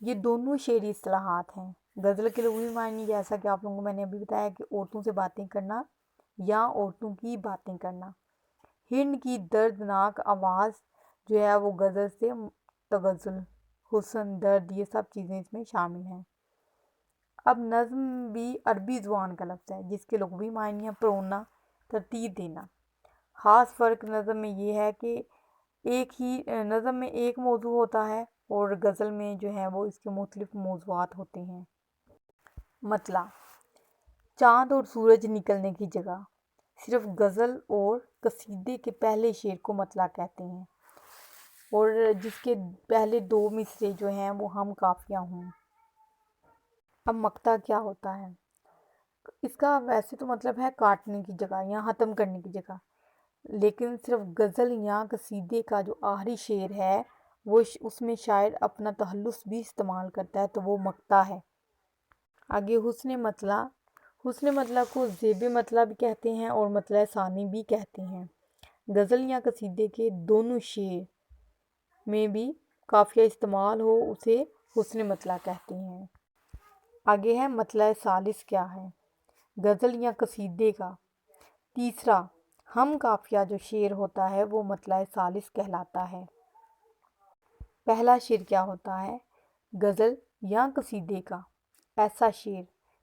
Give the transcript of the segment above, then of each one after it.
یہ دونوں شعری اصطلاحات ہیں۔ غزل کے لغوی معنی جیسا کہ آپ لوگوں کو میں نے ابھی بتایا کہ عورتوں سے باتیں کرنا یا عورتوں کی باتیں کرنا۔ ہرن کی دردناک آواز جو ہے وہ غزل سے تغزل، حسن، درد، یہ سب چیزیں اس میں شامل ہیں۔ اب نظم بھی عربی زبان کا لفظ ہے جس کے لغوی معنی ہے پرونا، ترتیب دینا۔ خاص فرق نظم میں یہ ہے کہ نظم میں ایک موضوع ہوتا ہے اور غزل میں جو ہے وہ اس کے مختلف موضوعات ہوتے ہیں۔ مطلع: چاند اور سورج نکلنے کی جگہ۔ صرف غزل اور قصیدے کے پہلے شعر کو مطلع کہتے ہیں اور جس کے پہلے دو مصرے جو ہیں وہ ہم قافیہ ہوں۔ اب مقطع کیا ہوتا ہے؟ اس کا ویسے تو مطلب ہے کاٹنے کی جگہ یا ختم کرنے کی جگہ، لیکن صرف غزل یا قصیدے کا جو آخری شعر ہے وہ اس میں شاعر اپنا تخلص بھی استعمال کرتا ہے تو وہ مقطع ہے۔ آگے حسن مطلع۔ حسن مطلع کو زیب مطلع بھی کہتے ہیں اور مطلع ثانی بھی کہتے ہیں۔ غزل یا قصیدے کے دونوں شعر میں بھی قافیہ استعمال ہو اسے حسن مطلع کہتے ہیں۔ آگے ہے مطلع ثالث کیا ہے؟ غزل یا قصیدے کا تیسرا ہم قافیہ جو شعر ہوتا ہے وہ مطلع ثالث کہلاتا ہے۔ پہلا شعر کیا ہوتا ہے؟ غزل یا قصیدے کا ایسا شعر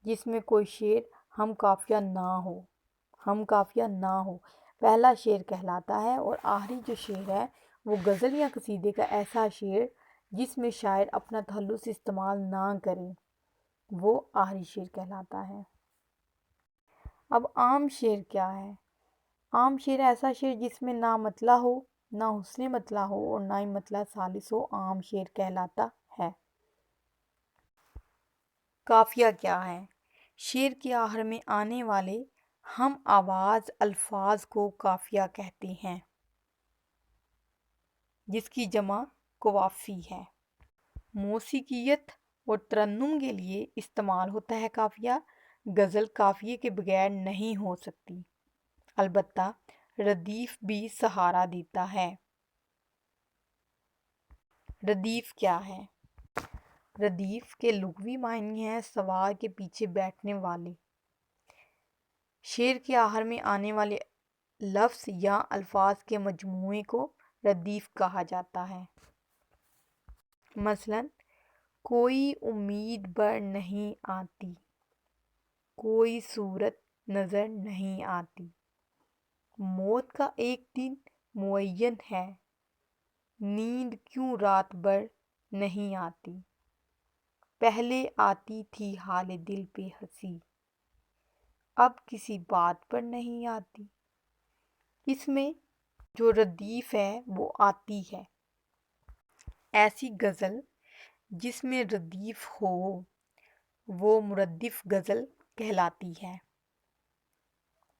جس میں کوئی شعر ہم قافیہ نہ ہو پہلا شعر کہلاتا ہے، اور آخری جو شعر ہے وہ غزل یا قصیدے کا ایسا شعر جس میں شاعر اپنا تخلص استعمال نہ کرے وہ آخری شعر کہلاتا ہے۔ اب عام شعر کیا ہے؟ عام شعر ایسا شعر جس میں نہ مطلع ہو، نہ حسن مطلع ہو اور نہ ہی مطلع ثالث ہو، عام شعر کہلاتا ہے۔ قافیہ کیا ہے؟ شعر کے آخر میں آنے والے ہم آواز الفاظ کو قافیہ کہتے ہیں جس کی جمع قوافی ہے۔ موسیقیت اور ترنم کے لیے استعمال ہوتا ہے قافیہ۔ غزل قافیے کے بغیر نہیں ہو سکتی، البتہ ردیف بھی سہارا دیتا ہے۔ ردیف کیا ہے؟ ردیف کے لغوی معنی ہے سوار کے پیچھے بیٹھنے والے۔ شعر کے آخر میں آنے والے لفظ یا الفاظ کے مجموعے کو ردیف کہا جاتا ہے۔ مثلاً کوئی امید بر نہیں آتی، کوئی صورت نظر نہیں آتی، موت کا ایک دن معین ہے، نیند کیوں رات بھر نہیں آتی، پہلے آتی تھی حال دل پہ ہنسی، اب کسی بات پر نہیں آتی۔ اس میں جو ردیف ہے وہ آتی ہے۔ ایسی غزل جس میں ردیف ہو وہ مردف غزل کہلاتی ہے،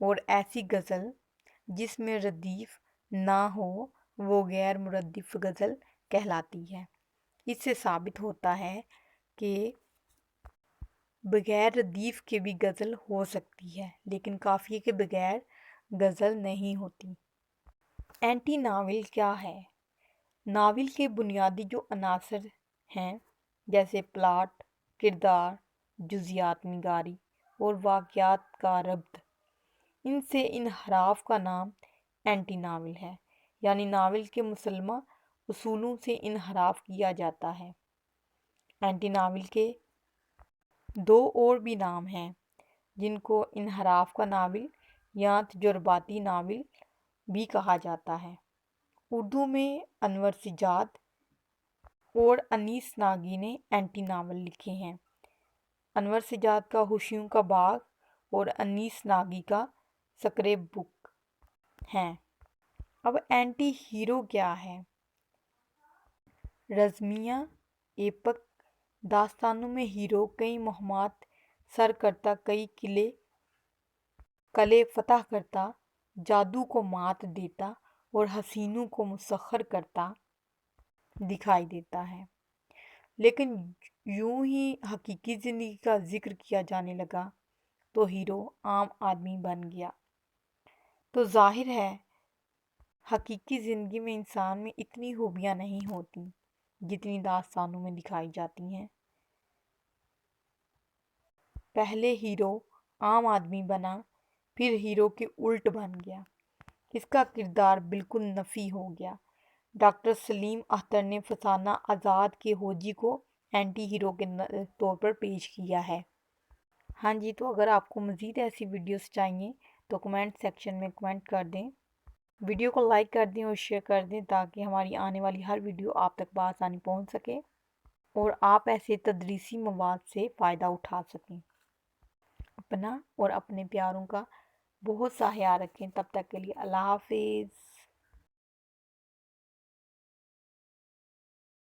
اور ایسی غزل جس میں ردیف نہ ہو وہ غیر مردف غزل کہلاتی ہے۔ اس سے ثابت ہوتا ہے کہ بغیر ردیف کے بھی غزل ہو سکتی ہے لیکن قافیے کے بغیر غزل نہیں ہوتی۔ اینٹی ناول کیا ہے؟ ناول کے بنیادی جو عناصر ہیں جیسے پلاٹ، کردار، جزیات نگاری اور واقعات کا ربط، ان سے انحراف کا نام اینٹی ناول ہے، یعنی ناول کے مسلمہ اصولوں سے انحراف کیا جاتا ہے۔ اینٹی ناول کے دو اور بھی نام ہیں جن کو انحراف کا ناول یا تجرباتی ناول بھی کہا جاتا ہے۔ اردو میں انور سجاد اور انیس ناگی نے اینٹی ناول لکھے ہیں۔ انور سجاد کا خوشیوں کا باغ اور انیس ناگی کا سکریپ بک ہیں۔ اب اینٹی ہیرو کیا ہے؟ رزمیہ ایپک داستانوں میں ہیرو کئی مہمات سر کرتا، کئی قلعے فتح کرتا، جادو کو مات دیتا اور حسینوں کو مسخر کرتا دکھائی دیتا ہے، لیکن یوں ہی حقیقی زندگی کا ذکر کیا جانے لگا تو ہیرو عام آدمی بن گیا۔ تو ظاہر ہے حقیقی زندگی میں انسان میں اتنی خوبیاں نہیں ہوتی جتنی داستانوں میں دکھائی جاتی ہیں۔ پہلے ہیرو عام آدمی بنا، پھر ہیرو کے الٹ بن گیا، اس کا کردار بالکل نفی ہو گیا۔ ڈاکٹر سلیم اختر نے فسانہ آزاد کے ہوجی کو اینٹی ہیرو کے طور پر پیش کیا ہے۔ ہاں جی، تو اگر آپ کو مزید ایسی ویڈیوز چاہیے تو کمنٹ سیکشن میں کمنٹ کر دیں، ویڈیو کو لائک کر دیں اور شیئر کر دیں تاکہ ہماری آنے والی ہر ویڈیو آپ تک بآسانی پہنچ سکے اور آپ ایسے تدریسی مواد سے فائدہ اٹھا سکیں۔ اپنا اور اپنے پیاروں کا بہت سا خیال رکھیں۔ تب تک کے لیے اللہ حافظ۔